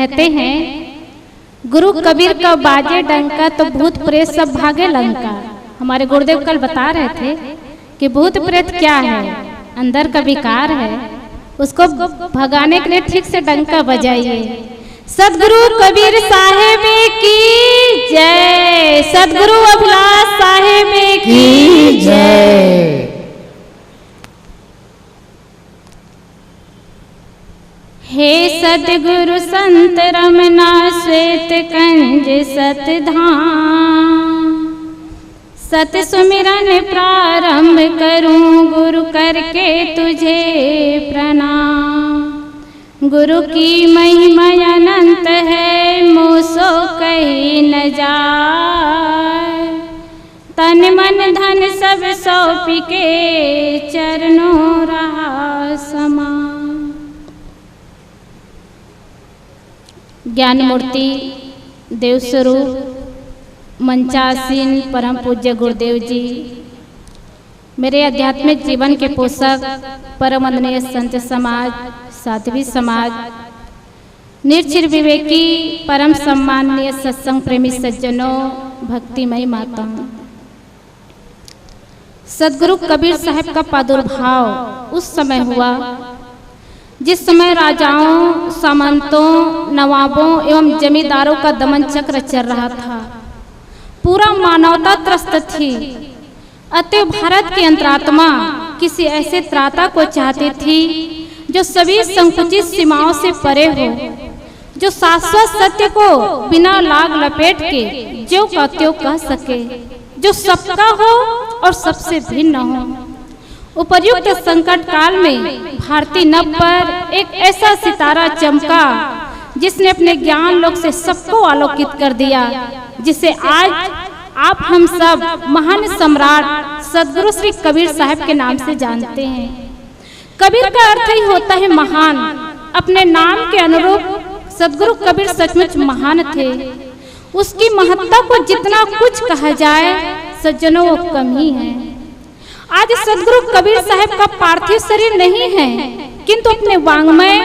कहते हैं, गुरु कबीर का बाजे डंका तो भूत प्रेत सब भागे लंका। हमारे गुरुदेव कल बता रहे थे कि भूत प्रेत क्या है, अंदर का विकार है, उसको भगाने के लिए ठीक से डंका बजाइए। सदगुरु कबीर साहेब की जय, सदगुरु अभिलाष साहेब की जय। हे सतगुरु संत रमना श्वेत कंज सतधाम, सत सुमिरन प्रारंभ करूं गुरु करके तुझे प्रणाम। गुरु की महिमा अनंत है मोसो कही न जाए, तन मन धन सब सौंप के चरणों रहा समा। ज्ञान मूर्ति देवस्वरूप मंचासीन परम पूज्य गुरुदेव जी, मेरे आध्यात्मिक जीवन के पोषक परम वंदनीय संत समाज, साध्वी समाज, निर्चिर विवेकी परम सम्माननीय सत्संग प्रेमी सज्जनों, भक्तिमयी माताओं, सदगुरु कबीर साहब का प्रादुर्भाव उस समय हुआ जिस समय राजाओं, सामंतों, नवाबों एवं जमींदारों का दमन चक्र चल रहा था। पूरा मानवता त्रस्त थी। अतः भारत की अंतरात्मा किसी ऐसे त्राता को चाहती थी जो सभी संकुचित सीमाओं से परे हो, जो शाश्वत सत्य को बिना लाग लपेट के ज्यों का त्यों कह सके, जो सबका हो और सबसे भिन्न हो। उपर्युक्त संकट काल में भारतीय नभ पर एक ऐसा सितारा चमका जिसने अपने ज्ञान लोक से सबको आलोकित कर दिया, जिसे आज आप हम सब महान सम्राट सदगुरु श्री कबीर साहब के नाम से जानते हैं। कबीर का अर्थ ही होता है महान। अपने नाम के अनुरूप सदगुरु कबीर सचमुच महान थे। उसकी महत्ता को जितना कुछ कहा जाए सज्जनों वो कम ही है। आज सदगुरु कबीर साहब का पार्थिव शरीर नहीं है, किंतु अपने वांग्मय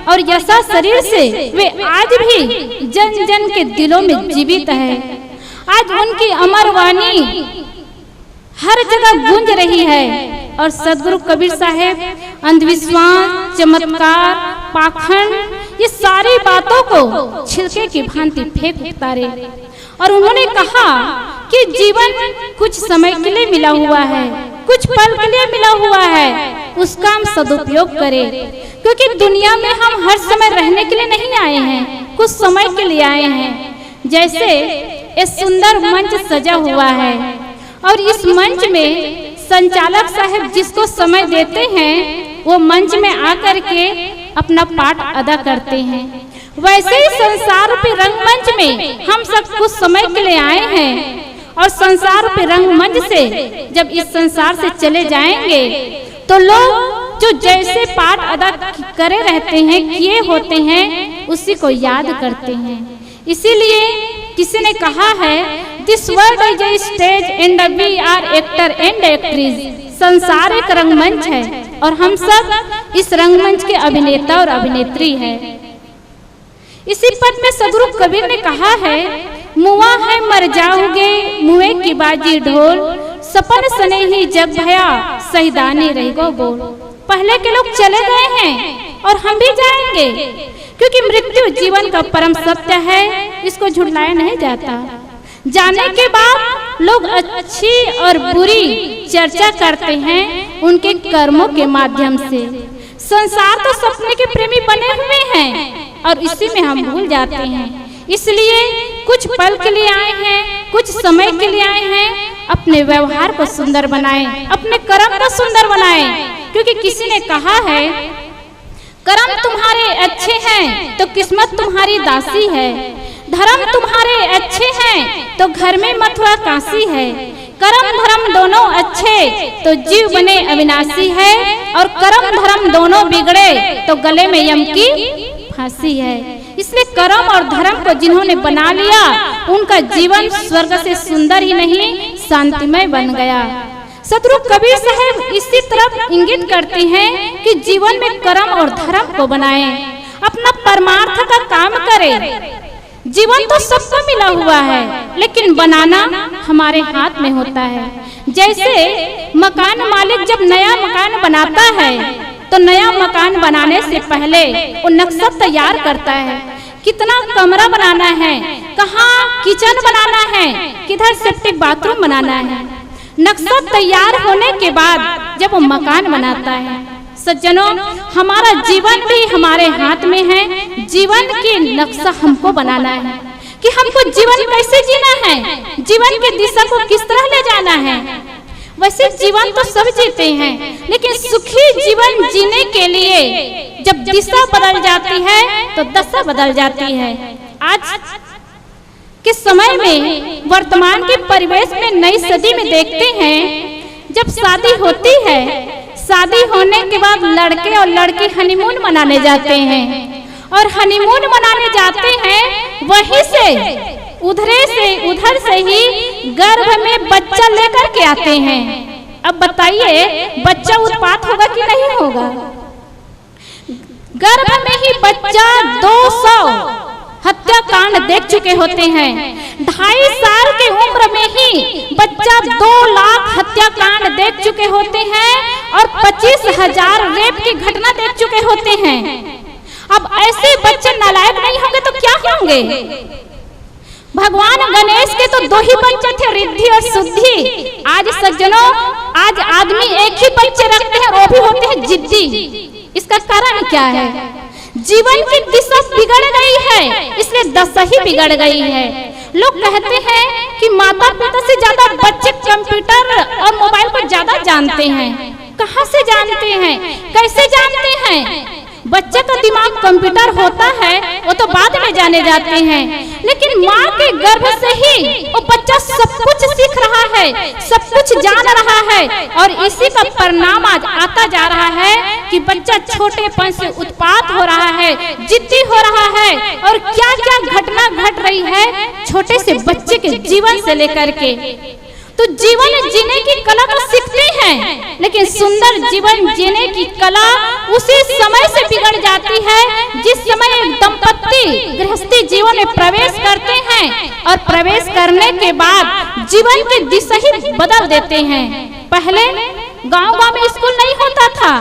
और यशा शरीर से वे आज भी जन जन के दिलों में जीवित है। आज उनकी अमर वाणी हर जगह गूंज रही है और सदगुरु कबीर साहब अंधविश्वास, चमत्कार, पाखंड ये सारी बातों को छिलके की भांति फेंक उतारे और उन्होंने कहा कि जीवन कुछ समय के लिए मिला हुआ है, कुछ पल के लिए मिला हुआ है, उसका हम सदुपयोग करें, क्योंकि दुनिया में हम हर समय रहने के लिए नहीं आए हैं, कुछ समय के लिए आए हैं। जैसे एक सुंदर मंच सजा हुआ है और इस मंच में संचालक साहब जिसको समय देते हैं वो मंच में आकर के अपना पाठ अदा करते हैं। वैसे ही संसार पे रंगमंच में हम सब कुछ समय के लिए आए हैं और संसार पे रंगमंच से जब इस संसार से चले जाएंगे तो लोग जो जैसे पाठ अदा करे रहते हैं, किए होते हैं, उसी को याद करते हैं। इसीलिए किसी ने कहा है, this world is a stage and we are actor and actress. संसार एक रंगमंच है और हम सब इस रंगमंच के अभिनेता और अभिनेत्री हैं। इसी पद में सदगुरु कबीर ने कहा है, मुआ है मर जाओगे मुए की बाजी ढोल, सपन सने ही जग भया सहीदानी रहेगो बोल। पहले के लोग चले गए हैं और हम भी जाएंगे, क्योंकि मृत्यु जीवन का परम सत्य है, इसको झुठलाया नहीं जाता। जाने के बाद लोग अच्छी और बुरी चर्चा करते हैं उनके कर्मों के माध्यम से। संसार तो सपने के प्रेमी बने हुए हैं और इसी में हम भूल जाते हैं। इसलिए कुछ पल के लिए आए हैं, कुछ समय के लिए आए हैं, अपने व्यवहार को सुंदर बनाएं, अपने कर्म को सुंदर बनाएं, क्योंकि किसी ने कहा है, कर्म तुम्हारे अच्छे हैं तो किस्मत तुम्हारी दासी है, धर्म तुम्हारे अच्छे हैं तो घर में मथुरा काशी है, कर्म धर्म दोनों अच्छे तो जीव बने अविनाशी है, और कर्म धर्म दोनों बिगड़े तो गले में यम की फांसी है। इसलिए कर्म और धर्म को जिन्होंने बना लिया उनका जीवन स्वर्ग से सुंदर ही नहीं शांतिमय बन गया। सदगुरु कबीर साहब इसी तरफ इंगित करते हैं कि जीवन में कर्म और धर्म को बनाएं। अपना परमार्थ का काम करे। जीवन तो सबको मिला हुआ है, लेकिन बनाना हमारे हाथ में होता है। जैसे मकान मालिक जब नया मकान बनाता है तो नया मकान बनाने से पहले वो नक्शा तैयार करता है, कितना कमरा बनाना है, कहाँ किचन बनाना है, किधर सेप्टिक बाथरूम बनाना है। नक्शा तैयार होने के बाद जब वो मकान बनाता है, सज्जनों, हमारा जीवन भी हमारे हाथ में है। जीवन की नक्शा हमको बनाना है कि हमको जीवन कैसे जीना है, जीवन की दिशा को किस तरह ले जाना है। वैसे जीवन तो सब जीते हैं, लेकिन सुखी जीवन जीने के लिए जब दिशा बदल जाती है तो दशा बदल जाती है। आज के समय में, वर्तमान के परिवेश में, नई सदी में देखते हैं, जब शादी होती है, शादी होने के बाद लड़के और लड़की हनीमून मनाने जाते हैं, और हनीमून मनाने जाते हैं, वहीं से उधर से ही गर्भ में बच्चा लेकर के आते हैं। अब बताइए, बच्चा उत्पात होगा कि नहीं होगा? गर्भ में ही बच्चा 200 हत्याकांड देख चुके होते हैं। 2.5 साल की उम्र में ही बच्चा 2 लाख हत्याकांड देख चुके होते हैं और 25,000 रेप की घटना देख चुके होते हैं। अब ऐसे बच्चे नालायक नहीं होंगे तो क्या होंगे? भगवान गणेश के तो 2 ही बच्चे थे, रिद्धि और शुद्धि। आज सज्जनों, आज आदमी एक ही बच्चे रखते हैं, वो भी होते हैं जिद्दी। इसका कारण क्या है? जीवन की दिशा बिगड़ गई है, इसलिए दशा ही बिगड़ गई है। लोग कहते हैं कि माता पिता से ज्यादा बच्चे कंप्यूटर और मोबाइल को ज्यादा जानते हैं। कहाँ से जानते हैं, कैसे जानते हैं? बच्चे का दिमाग कंप्यूटर होता है, वो तो बाद में जाने जाते हैं, लेकिन माँ के गर्भ से ही वो बच्चा सब कुछ सीख रहा है, सब कुछ जान रहा है। और इसी का परिणाम आज आता जा रहा है कि बच्चा छोटेपन से उत्पात हो रहा है, जिद्दी हो रहा है, और क्या क्या घटना घट रही है छोटे से बच्चे के जीवन से लेकर के। तो जीवन जीने की कला तो सीखते हैं, लेकिन सुंदर जीवन जीने की कला उसी समय से बिगड़ जाती है जिस समय दंपत्ति गृहस्थी जीवन में प्रवेश करते हैं, और प्रवेश करने के बाद जीवन की दिशा ही बदल देते हैं। पहले गांव में स्कूल नहीं होता था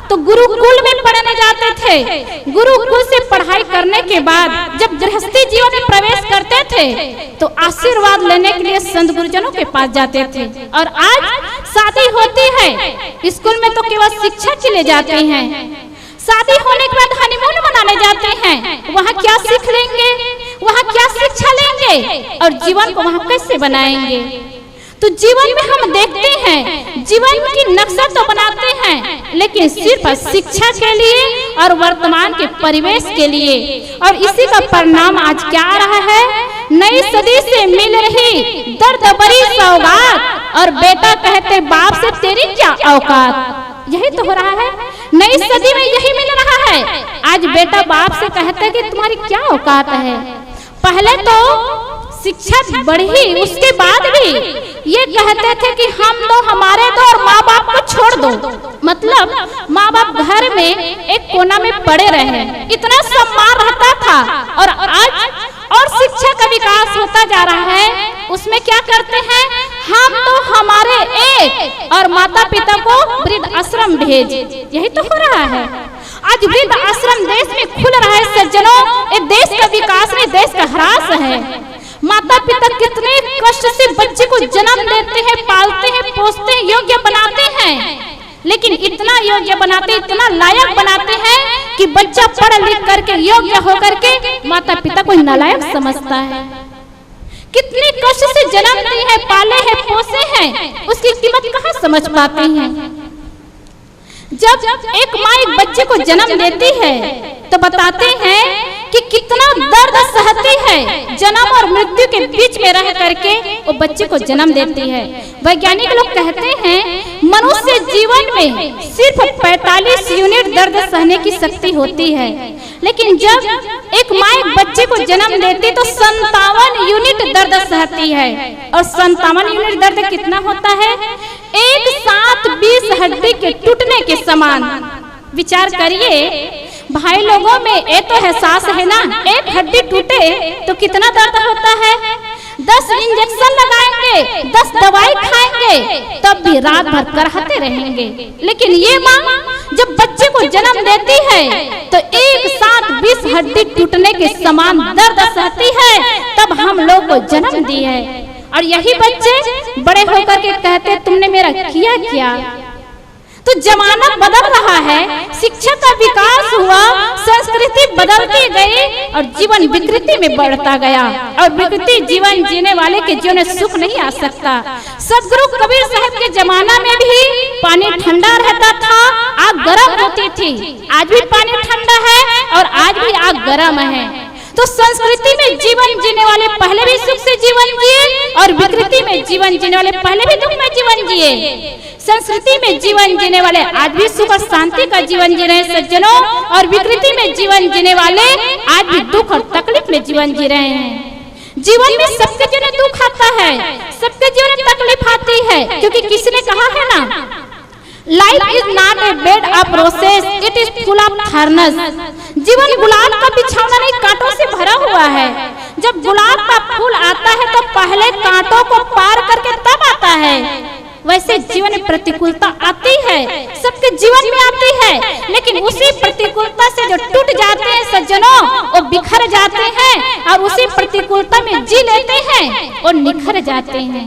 तो गुरुकुल में पढ़ने जाते थे। गुरुकुल से पढ़ाई करने के बाद जब गृहस्थी जीवन में प्रवेश करते थे तो आशीर्वाद लेने के लिए संत गुरुजनों के पास जाते थे। और आज शादी होती है, स्कूल में तो केवल शिक्षा के लिए जाते हैं। शादी होने के बाद हनीमून मनाने जाते हैं, वहाँ क्या सीख लेंगे, वहाँ क्या शिक्षा लेंगे, और जीवन को वहाँ कैसे बनाएंगे? तो जीवन में हम देखते हैं, जीवन की नक्शा तो बनाते हैं, लेकिन सिर्फ शिक्षा के लिए और वर्तमान के परिवेश के लिए। और इसी का परिणाम आज क्या आ रहा है? नई सदी से मिल रही दर्द भरी सौगात, और बेटा कहते बाप से तेरी क्या औकात। यही तो हो रहा है, नई सदी में यही मिल रहा है। आज बेटा बाप से कहते कि तुम्हारी क्या औकात है। पहले तो शिक्षा बढ़ी, उसके बाद भी ये कहते थे कि हम दो, हमारे दो, और माँ बाप को छोड़ दो। मतलब माँ बाप घर में एक कोना में पड़े रहे, इतना सम्मान रहता था। और आज और शिक्षा का विकास होता जा रहा है, उसमें क्या करते हैं, हम तो हमारे एक, और माता पिता को वृद्ध आश्रम भेज। यही तो हो रहा है। आज वृद्ध आश्रम देश में खुल रहा है सज्जनों। ये देश का विकास नहीं, देश का ह्रास है। माता पिता कितने कष्ट से बच्चे को जन्म देते हैं, पालते हैं, पोसते हैं, योग्य बनाते हैं, लेकिन इतना योग्य बनाते, इतना लायक बनाते हैं कि बच्चा पढ़ लिख करके योग्य होकर के माता पिता को नालायक समझता है। कितने कष्ट से जन्म दिए हैं, पाले हैं, पोसे हैं, उसकी कीमत कहाँ समझ पाते हैं। जब एक माँ एक बच्चे को जन्म देती है तो बताते हैं कि कितना दर्द सहती है, जन्म और मृत्यु के बीच में रह करके वो बच्चे को जन्म देती है। वैज्ञानिक लोग कहते हैं मनुष्य जीवन में सिर्फ 45 यूनिट दर्द सहने की शक्ति होती है, लेकिन जब एक माँ एक बच्चे को जन्म देती तो 57 यूनिट दर्द सहती है। और 57 यूनिट दर्द कितना होता है? एक साथ 20 हड्डी के टूटने के समान। विचार करिए, भाई लोगों में ये तो एहसास है ना, एक हड्डी टूटे तो कितना दर्द होता है। 10 इंजेक्शन लगाएंगे, 10 दवाई खाएंगे, तब भी रात भर करहते रहेंगे। लेकिन ये माँ जब बच्चे को जन्म देती है तो एक साथ 20 हड्डी टूटने के समान दर्द सहती है, तब हम लोग को जन्म दी है। और यही बच्चे बड़े होकर के कहते तुमने मेरा किया क्या। तो जमाना बदल रहा है, शिक्षा का विकास हुआ, संस्कृति बदलती गई और जीवन विकृति में बढ़ता गया। और विकृति जीवन जीने वाले के जीवन में सुख नहीं आ सकता। सदगुरु कबीर साहब के जमाना में भी पानी ठंडा रहता था, आग गर्म होती थी। आज भी पानी ठंडा है और आज भी आग गर्म है। तो संस्कृति में जीवन जीने वाले पहले भी सुख से जीवन जिए और विकृति में जीवन जीने वाले पहले भी दुख में जीवन जिए। संस्कृति में जीवन जीने वाले आज भी सुख और शांति का जीवन जी रहे हैं सज्जनों, और विकृति में जीवन जीने वाले आज भी दुख और तकलीफ में जीवन जी रहे हैं। जीवन में सबके जीवन में दुख आता है, सबके जीवन में तकलीफ आती है, क्योंकि किसी ने कहा है ना, life is not a bed of रोसेस, it is full of thorns. जीवन गुलाब का बिछौना नहीं, कांटों से भरा हुआ है। जब गुलाब का फूल आता है तो पहले कांटों को पार करके तब आता है। वैसे जीवन में प्रतिकूलता आती है, सबके जीवन में आती है, लेकिन उसी प्रतिकूलता से जो टूट जाते हैं सज्जनों, वो बिखर जाते हैं और उसी प्रतिकूलता में जी लेते हैं और निखर जाते हैं।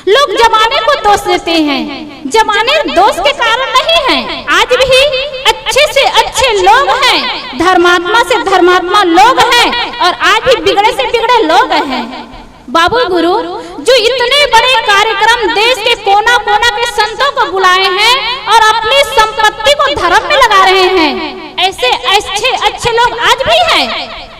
लोग जमाने को दोष देते हैं, जमाने दोष के कारण नहीं है। आज भी अच्छे से अच्छे लोग हैं, धर्मात्मा से धर्मात्मा लोग हैं, और आज भी बिगड़े से बिगड़े लोग हैं। बाबू गुरु जो इतने बड़े कार्यक्रम देश के कोना कोना के संतों को बुलाए हैं और अपनी संपत्ति को धर्म में लगा रहे हैं, ऐसे अच्छे अच्छे लोग आज भी हैं,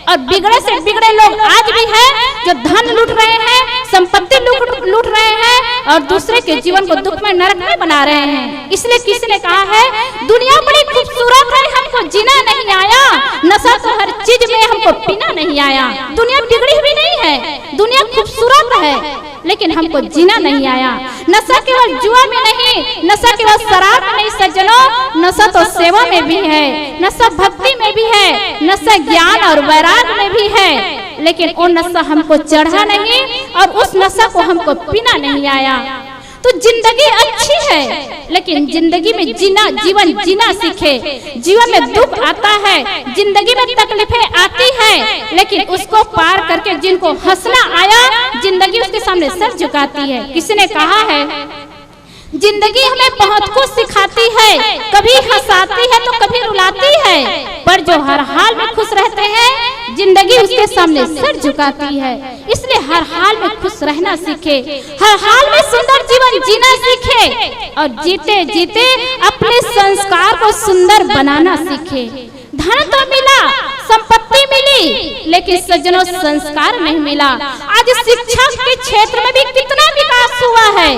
और बिगड़े से बिगड़े लोग आज भी हैं जो धन लूट रहे हैं, संपत्ति लूट रहे हैं और दूसरे के जीवन को दुख में नरक में बना रहे हैं। इसलिए किसी ने कहा है, दुनिया बड़ी खूबसूरत है, हमको जीना नहीं आया, नशा तो हर चीज में हमको पीना नहीं आया। दुनिया बिगड़ी हुई नहीं है, दुनिया खूबसूरत है, लेकिन हमको जीना नहीं आया। नशा केवल जुआ में नहीं, नशा केवल शराब में नहीं सज्जनों, नशा तो सेवा में भी है, नशा भक्ति में भी है, नशा ज्ञान और वैराग्य में भी है, लेकिन वो नशा हमको चढ़ा नहीं और उस नशा को हमको पीना नहीं आया। तो जिंदगी अच्छी है, लेकिन जिंदगी में जीवन जीना सीखे। जीवन में दुख आता है, जिंदगी में तकलीफें आती है, लेकिन उसको पार करके जिनको हंसना आया, जिंदगी उसके सामने सर झुकाती है। किसी ने कहा है, जिंदगी हमें बहुत कुछ सिखाती है, कभी हंसाती है तो कभी रुलाती है, पर जो हर हाल में खुश रहते हैं, जिंदगी उसके सामने सर झुकाती है। इसलिए हर हाल में खुश रहना सीखे, हर हाल में सुंदर जीवन जीना सीखे, और जीते जीते अपने संस्कार को सुंदर बनाना सीखे। धन तो मिला, संपत्ति मिली, लेकिन सज्जनों संस्कार नहीं मिला। आज शिक्षा के क्षेत्र में भी कितना विकास हुआ है,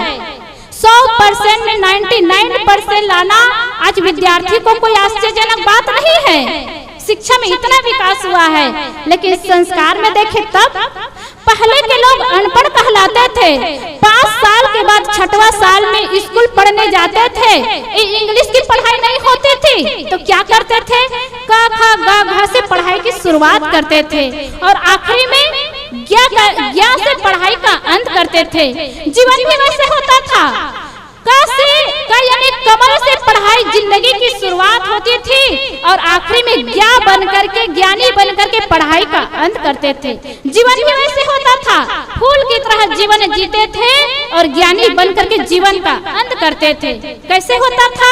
100% में 99% लाना आज विद्यार्थी को कोई आश्चर्यजनक बात नहीं है। शिक्षा में इतना विकास हुआ है, लेकिन संस्कार में देखें तब पहले के लोग अनपढ़ कहलाते थे, 5 साल के बाद 6वां साल में स्कूल पढ़ने जाते थे, इंग्लिश की पढ़ाई नहीं होती थी, तो क्या करते थे, क ख ग घ से पढ़ाई की शुरुआत करते थे और आखिरी में ज्ञान से पढ़ाई का अंत करते थे। जीवन भी वैसे होता था, यानी कमल से पढ़ाई जिंदगी की शुरुआत होती थी और आखिरी में ज्ञानी बन करके पढ़ाई का अंत करते थे। जीवन भी वैसे होता था, फूल की तरह जीवन जीते थे और ज्ञानी बन करके जीवन का अंत करते थे। कैसे होता था,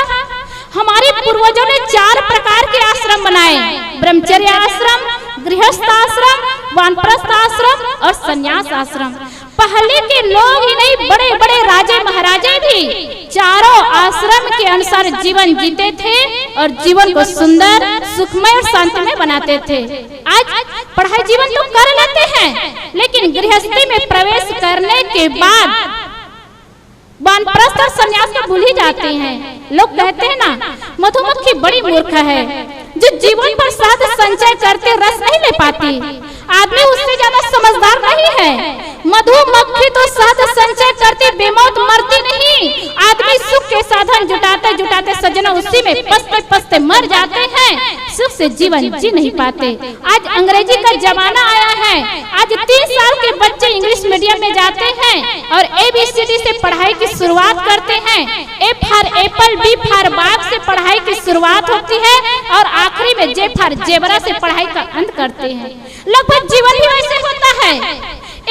हमारे पूर्वजों ने 4 प्रकार के आश्रम बनाए, ब्रह्मचर्य आश्रम, गृहस्थ आश्रम, वानप्रस्थ आश्रम और संन्यास आश्रम। पहले के लोग ही नहीं, बड़े बड़े राजे महाराजे भी चारों आश्रम के अनुसार जीवन जीते थे और जीवन को सुंदर, सुखमय और शांतिमय बनाते थे। आज पढ़ाई जीवन तो कर लेते हैं, लेकिन गृहस्थी में प्रवेश करने के बाद वानप्रस्थ और संन्यास को भूल ही जाते हैं। लोग कहते हैं ना, मधुमक्खी बड़ी मूर्ख है, जो जीवन पर शहद संचय करते रस नहीं ले पाती। आदमी उससे ज्यादा समझदार नहीं है। मधुमक्खी तो शहद संचय करती बेमौत मरती नहीं। आदमी सुख के साधन जुटाते जुटाते सज्जनों उसी में पसते पसते मर जाते हैं, सुख से जीवन जी नहीं पाते। आज अंग्रेजी का जमाना आया है। आज 3 साल के बच्चे इंग्लिश मीडियम में जाते हैं और ABCD से पढ़ाई की शुरुआत करते हैं। A for apple, B for बाग से पढ़ाई की शुरुआत होती है और आखिरी में J फॉर जेबरा से पढ़ाई का अंत करते हैं। लगभग जीवन भी वैसे होता है।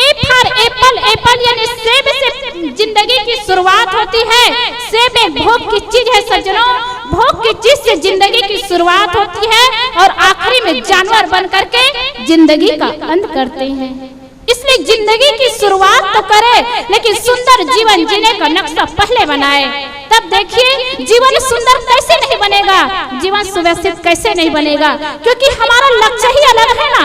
A फॉर एप्पल, एप्पल यानी सेब से जिंदगी की शुरुआत होती है। सेब एक भोग की चीज है सज्जनों, भोग की चीज से जिंदगी की शुरुआत होती है और आखिरी में जानवर बन करके जिंदगी का अंत करते हैं। इसलिए जिंदगी की शुरुआत तो करे, लेकिन सुंदर जीवन जीने का नक्शा पहले बनाए। तब देखिए जीवन सुंदर कैसे नहीं बनेगा, जीवन सुव्यवस्थित कैसे नहीं बनेगा, क्योंकि हमारा लक्ष्य ही अलग है ना।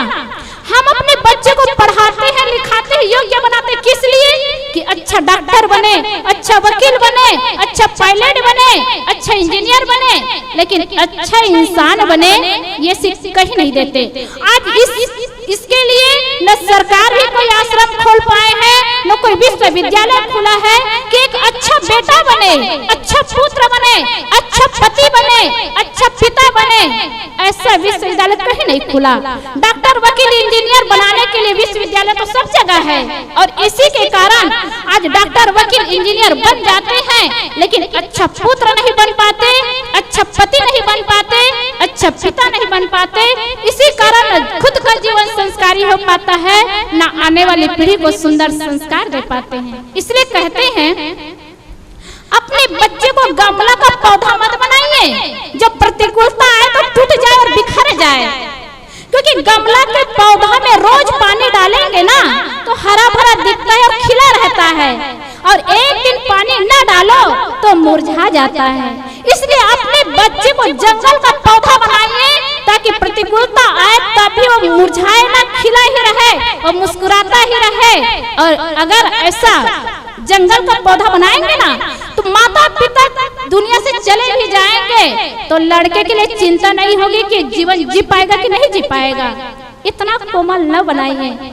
हम अपने बच्चे को पढ़ाते हैं, लिखाते हैं, योग्य बनाते हैं, किस लिए कि अच्छा डॉक्टर बने, अच्छा वकील बने, अच्छा पायलट बने, अच्छा इंजीनियर बने, लेकिन अच्छा इंसान बने ये सीख कहीं नहीं देते। आज इसके लिए न सरकार भी कोई आश्रम खोल पाए हैं, न कोई विश्वविद्यालय खुला है कि एक अच्छा बेटा बने, अच्छा पुत्र बने, अच्छा पति बने, अच्छा पिता बने। ऐसा विश्वविद्यालय कहीं नहीं खुला। डॉक्टर वकील इंजीनियर बनाने के लिए विश्वविद्यालय तो सब जगह है और इसी के कारण आज डॉक्टर वकील इंजीनियर बन जाते हैं, लेकिन अच्छा पुत्र नहीं बन पाते, अच्छा पति नहीं बन पाते, अच्छा पिता नहीं बन पाते। इसी कारण खुद का जीवन संस्कारी हो पाता है, ना आने वाली पीढ़ी को सुंदर संस्कार दे पाते हैं। इसलिए कहते हैं अपने बच्चे को गमला का पौधा मत बनाइए, जब प्रतिकूलता आए तो टूट जाए और बिखर जाए, क्योंकि गमला के पौधा में रोज पानी डालेंगे ना तो हरा भरा दिखता है और खिला रहता है, और एक दिन पानी न डालो तो मुरझा जाता है। इसलिए अपने बच्चे को जंगल का पौधा बनाइए ताकि प्रतिकूलता आए तभी वो मुरझाए ना, खिला ही रहे और मुस्कुराता ही रहे। और अगर ऐसा जंगल का पौधा बनाएंगे ना तो माता पिता दुनिया से चले भी जाएंगे तो लड़के के लिए चिंता नहीं होगी कि जीवन जी पाएगा कि नहीं जी पाएगा। इतना कोमल न बनाइए।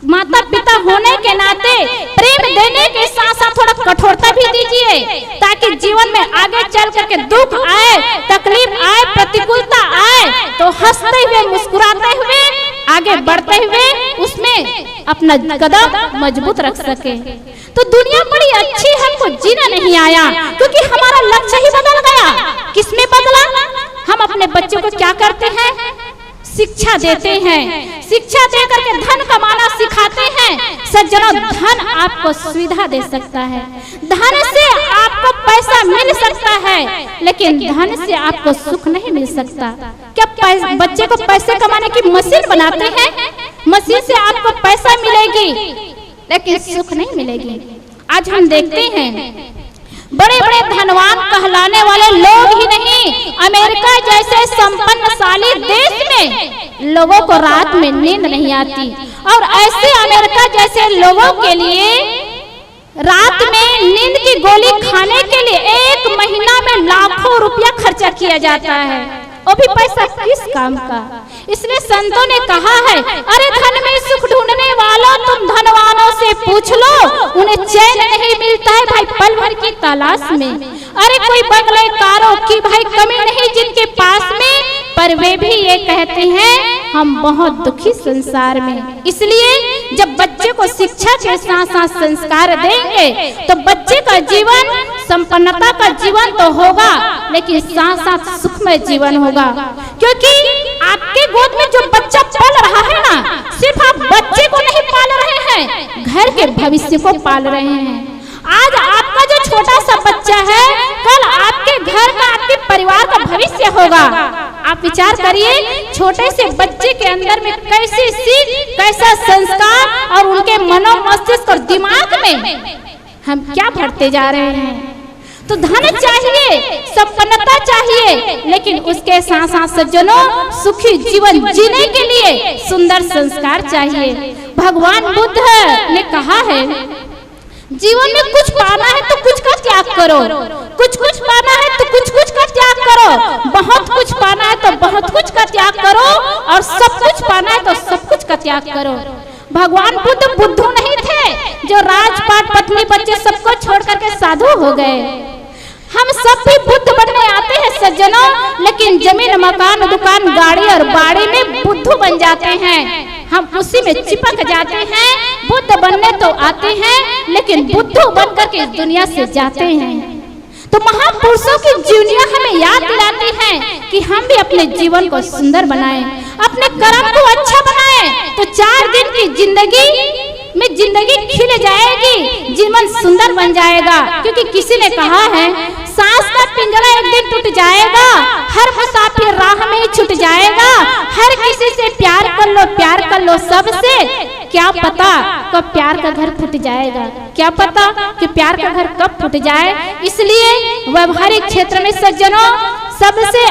माता पिता होने के नाते प्रेम देने के साथ साथ थोड़ा कठोरता भी दीजिए, ताकि जीवन में आगे चल करके दुख आए, तकलीफ आए, प्रतिकूलता आए तो हंसते हुए मुस्कुराते हुए आगे बढ़ते हुए उसमें अपना कदम मजबूत रख सके। तो दुनिया बड़ी अच्छी, हमको जीना नहीं आया क्योंकि हमारा लक्ष्य ही बदल गया। किसमें बदला? हम अपने बच्चों को क्या करते हैं? शिक्षा देते हैं, शिक्षा दे करके धन कमाना सिखाते हैं। सज्जनों, धन आपको सुविधा दे सकता है, धन से आपको पैसा मिल सकता है, लेकिन धन से आपको सुख नहीं मिल सकता। क्या बच्चे को पैसे कमाने की मशीन बनाते हैं? मशीन से आपको पैसा मिलेगी लेकिन सुख नहीं मिलेगी। आज हम देखते हैं बड़े बड़े धनवान कहलाने वाले लोग ही नहीं, अमेरिका जैसे संपन्नशाली देश में लोगों को रात में नींद नहीं आती, और ऐसे अमेरिका जैसे लोगों के लिए रात में नींद की गोली खाने के लिए 1 महीना में लाखों रुपया खर्चा किया जाता है, वो भी पैसा किस काम का। इसलिए संतों ने कहा है, अरे धन में सुख ढूंढने वालों, तुम धनवानों से पूछ लो, उन्हें चैन नहीं मिलता है भाई पल भर की तलाश में। अरे कोई बंगले कारों की भाई कमी नहीं जिनके पास में, पर वे भी ये कहते हैं हम बहुत दुखी संसार में। इसलिए जब बच्चे को शिक्षा के साथ साथ संस्कार देंगे तो बच्चे का जीवन संपन्नता का जीवन तो होगा, लेकिन साथ साथ सुखमय जीवन होगा। क्योंकि आपके गोद में जो बच्चा पल रहा है ना, सिर्फ आप बच्चे को नहीं पाल रहे हैं, घर के भविष्य को पाल रहे हैं। आज आपका जो छोटा सा बच्चा है, कल आपके घर का, आपके परिवार का भविष्य होगा। आप विचार करिए, छोटे से बच्चे के अंदर में कैसी सीख, कैसा संस्कार और उनके मनो मस्तिष्क और दिमाग में हम क्या भरते जा रहे हैं। तो धन चाहिए, संपन्नता चाहिए, लेकिन उसके साथ साथ सज्जनों सुखी जीवन जीने के लिए सुंदर संस्कार चाहिए। भगवान बुद्ध ने कहा है, जीवन में कुछ पाना है तो कुछ का त्याग करो, कुछ पाना है तो कुछ का त्याग करो, बहुत कुछ पाना है तो बहुत कुछ का त्याग करो, और सब कुछ पाना है तो सब कुछ का त्याग करो। भगवान बुद्ध बुद्धू नहीं थे जो राजपाट पत्नी बच्चे सबको छोड़ करके साधु हो गए। हम सब भी बुद्ध बनने आते हैं सज्जनों, लेकिन जमीन मकान दुकान गाड़ी और बाड़ी में बुद्धू बन जाते हैं। हम उसी में चिपक जाते हैं। बुद्ध बनने तो आते हैं लेकिन बुद्धू बनकर के इस दुनिया से जाते हैं। तो महापुरुषों की जीवनियां हमें याद दिलाती हैं कि हम भी अपने जीवन को सुंदर बनाएं, अपने कर्म को अच्छा बनाएं, तो 4 दिन की जिंदगी में जिंदगी खिल जाएगी, जीवन सुंदर बन जाएगा। क्योंकि किसी ने कहा है सांस का पिंजरा एक दिन टूट जाएगा, हर मुसाफिर राह में ही छूट जाएगा। हर किसी से प्यार कर लो सबसे, क्या पता कब प्यार का घर फूट जाएगा, क्या पता कि प्यार का घर कब फूट जाए। इसलिए व्यवहारिक क्षेत्र में सज्जनों सबसे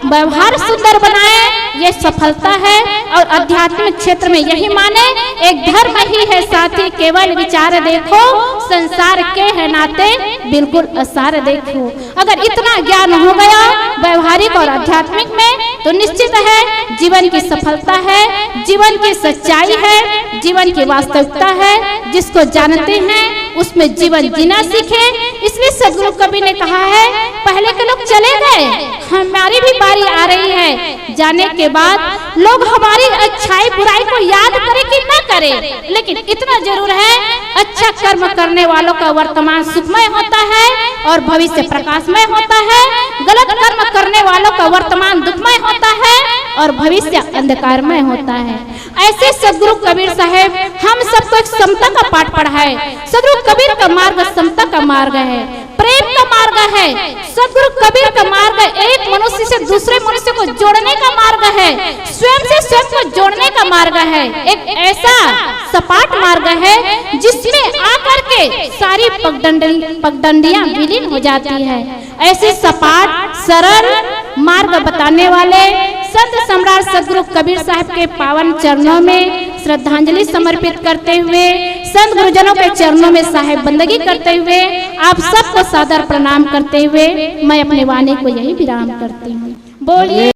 व्यवहार सुंदर बनाए, ये सफलता है। और आध्यात्मिक क्षेत्र में यही माने, एक धर्म ही है साथी केवल विचार देखो, संसार के है नाते बिल्कुल असार देखो। अगर इतना ज्ञान हो गया व्यवहारिक और आध्यात्मिक में, तो निश्चित है जीवन की सफलता है, जीवन की सच्चाई है, जीवन की वास्तविकता है। जिसको जानते हैं उसमें जीवन जीना सीखे। इसलिए सदगुरु कबीर ने कहा है, पहले के लोग चले गए, हमारी भी बारी आ रही है। जाने के बाद लोग हमारी अच्छाई बुराई को याद करे कि न करे, लेकिन इतना जरूर है अच्छा कर्म करने वालों का वर्तमान सुखमय होता है और भविष्य प्रकाशमय होता है। गलत कर्म करने वालों का वर्तमान दुखमय होता है और भविष्य अंधकारमय होता है। ऐसे सदगुरु कबीर साहब हम सबको एक समता का पाठ पढ़ाए। सदगुरु कबीर का मार्ग समता का मार्ग है, प्रेम का मार्ग है। सदगुरु कबीर का मार्ग एक मनुष्य से दूसरे मनुष्य को जोड़ने का मार्ग है, स्वयं से स्वयं को जोड़ने का मार्ग है। एक ऐसा सपाट मार्ग है जिसमें आकर के सारी पगडंडियां विलीन हो जाती है। ऐसे सपाट सरल मार्ग बताने वाले संत सम्राट सदगुरु कबीर साहब के पावन चरणों में श्रद्धांजलि समर्पित करते हुए, संत गुरुजनों के चरणों में साहेब बंदगी करते हुए, आप सबको सादर प्रणाम करते हुए मैं अपने वाणी को यही विराम करती हूँ। बोलिए।